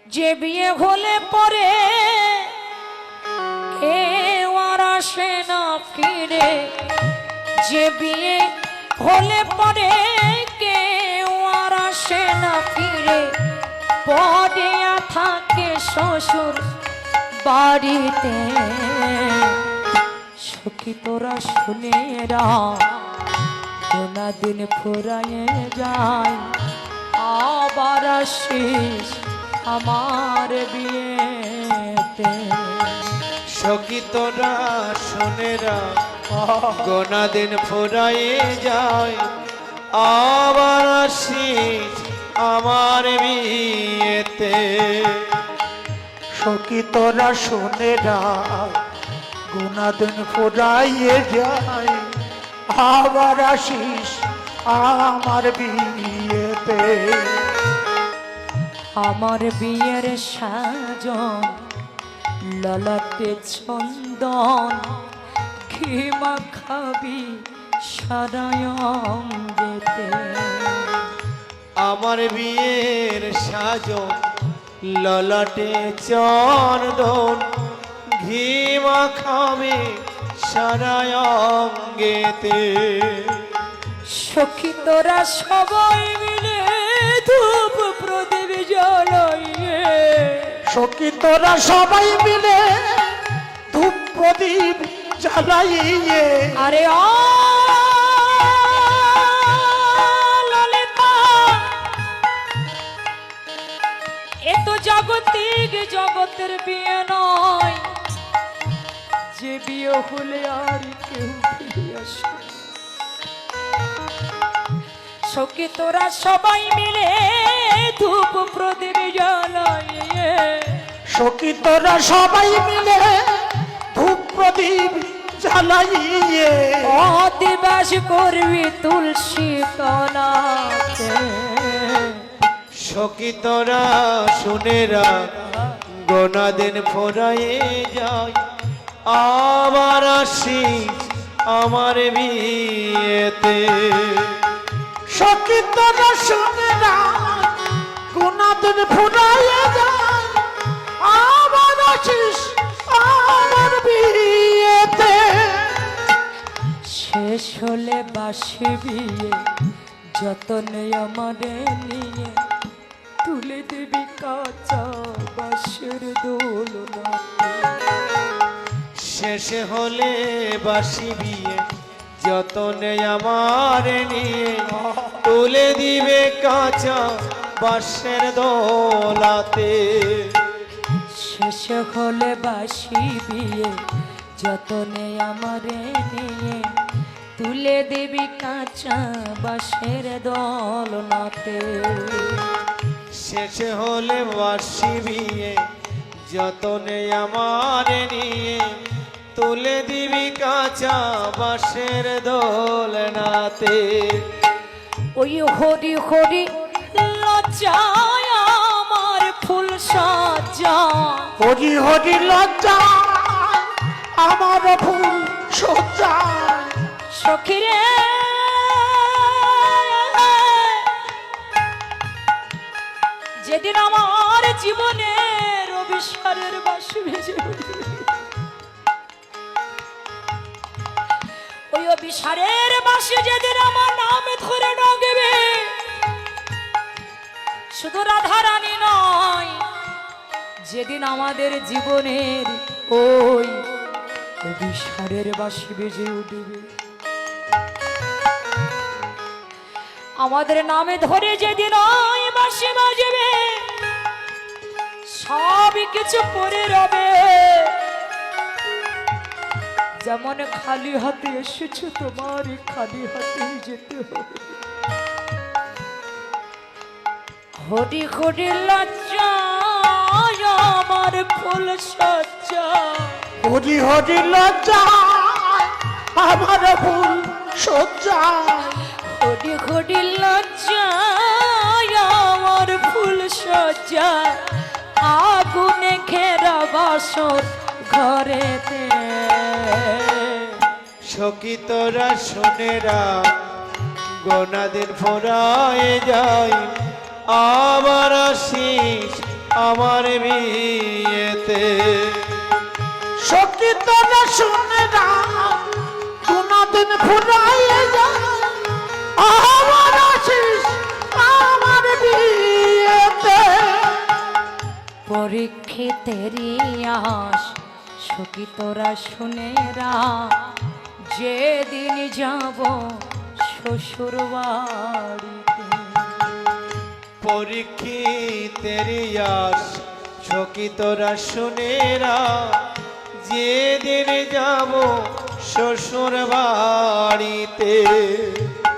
যে বিয়ে হলে পরে কেউ আর আসে না ফিরে, যে বিয়ে হলে পরে কেউ আর আসে না ফিরে, পরে থাকে শ্বশুর বাড়িতে। সখী তোরা শুনে রা, কোনা দিন ফুরায়ে যায়, আবার আসিস আমার বিয়েতে। সখী তোরা শুনে রা, গোনা দিন ফুরায়ে যায়, আবার আসিস আমার বিয়েতে। সখী তোরা শুনে রাখ, গুনা দিন ফুরাইয়ে যায়, আবার আসিস আমার বিয়েতে। আমার বিয়ের সাজন, ললাটে চন্দন, ঘি মাখাবি সারায় অঙ্গেতে। আমার বিয়ের সাজন, ললাটে চন্দন, ঘি মাখাবে সারায় অঙ্গেতে। সখী তোরা সবাই মিলে ধূপ প্রদীপ জ্বালাইয়ে, সখী তোরা সবাই মিলে ধূপ প্রদীপ জ্বালাইয়ে। আরে ও ললিতা, এ তো জাগতিক জগতের বিয়ে নয়, যে বিয়ে হলে আর কেউ ফিরে আসে। সখী তোরা সবাই মিলে ধূপ প্রদীপ জ্বালাইয়ে, সখী তোরা সবাই মিলে ধূপ প্রদীপ জ্বালাইয়ে। অদিবাস করবি তুলসী তলাতে। সখী তোরা শুনে রাখ, গোনা দিন ফুরায়ে যায়, আবার আসিস আমার বিয়েতে। সখী তোরা শুনে রাখ, গুনা দিন ফুরাইয়ে যায়, আবার আসিস আমার বিয়েতে। শেষ হলে বাসি বিয়ে, যতনে আমারে নিয়ে, তুলে দিবি কাঁচা বাঁশের দোলনাতে। শেষ হলে বাসি বিয়ে, যতনে আমার নিয়ে, তুলে দিবে কাঁচা বাঁশের দোলাতে। শেষ হলে বাসি বিয়ে, যতনে আমারে নিয়ে, তুলে দিবি কাঁচা বাঁশের দোলনাতে। শেষ হলে বাসি বিয়ে, যতনে আমার নিয়ে, তুলে দিবি কাঁচা বাঁশের দোলনাতে। ওই হরি হরি লজ্জায় আমার ফুল সজ্জা, হরি হরি লজ্জা আমার ফুল সজ্জা। সখীরে যেদিন আমার জীবনের অভিসারের বাঁশি ভেজে উঠবে, ওই অভিসারের বাঁশি যেদিন আমার নাম ধরে ডাকবে, শুধু রাধা রানী নয়, যেদিন আমাদের জীবনের ওই অভিসারের বাঁশি বেজে উঠবে, আমাদের নামে ধরে যেদিন ওই বাঁশি বাজবে, সবই কিছু পরে রবে। যেমন খালি হাতে এসেছো, তোমার খালি হাতে যেতে হবে। হরি হরি লজ্জা আমার ফুল সজ্জা, হরি হরি লজ্জা আমার ফুল সজ্জা। হরি হরি লজ্জা আমার ফুল সজ্জা, আগুনে ঘেরা বাসর ঘরেতে। সখী তোরা শুনে রাখ, গোনা দিন ফুরায়ে যায়, আবার আসিস আমার বিয়েতে। সখী তোরা শুনে না কোনদিন ফুরাইয়ে যায় আমার আশিস আমার বিয়েতে। পরীক্ষিতেরই আস সখী তোরা শুনেরা যেদিন যাব শ্বশুর বাড়িতে। পরীক্ষিতের আস সখী তোরা শুনেরা যেদিন যাব শ্বশুর বাড়িতে।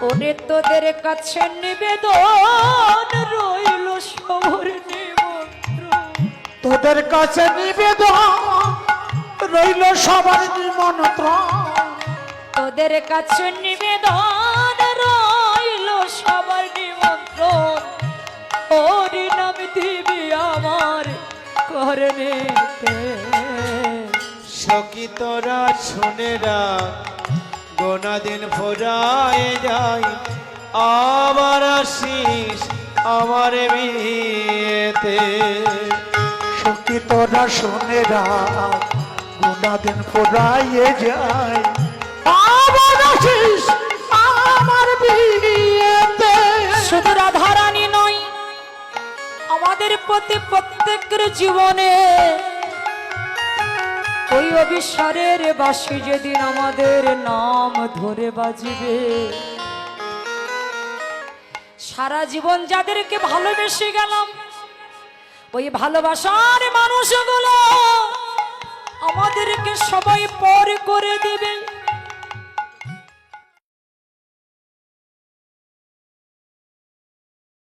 ওরে তোদের কাছে নিবেদন রইল সবর নিমন্ত্রণ। তোদের কাছে নিবেদন রইল সবার নিমন্ত্রণ। তোদের কাছে নিবেদন রইল সবার নিমন্ত্রণ। ওরি নাম দিবি আমার করনেতে। সখী তোরা শুনেরা গোনা দিন ফুরায় যায় আবার আসিস আমার বিয়েতে। সখী তোরা শুনে রাখ গুনাদিন ফুরাইয়ে যায় আবার আসিস আমার বিয়েতে। শুধু রাধারানী নয়, আমাদের প্রতি প্রত্যেকের জীবনে ওই অবিস্মরের বাঁশি যেদিন আমাদের নাম ধরে বাজিবে, সারা জীবন যাদেরকে ভালোবেসে গেলাম ওই ভালোবাসার মানুষগুলো আমাদেরকে সবাই পর করে দেবে।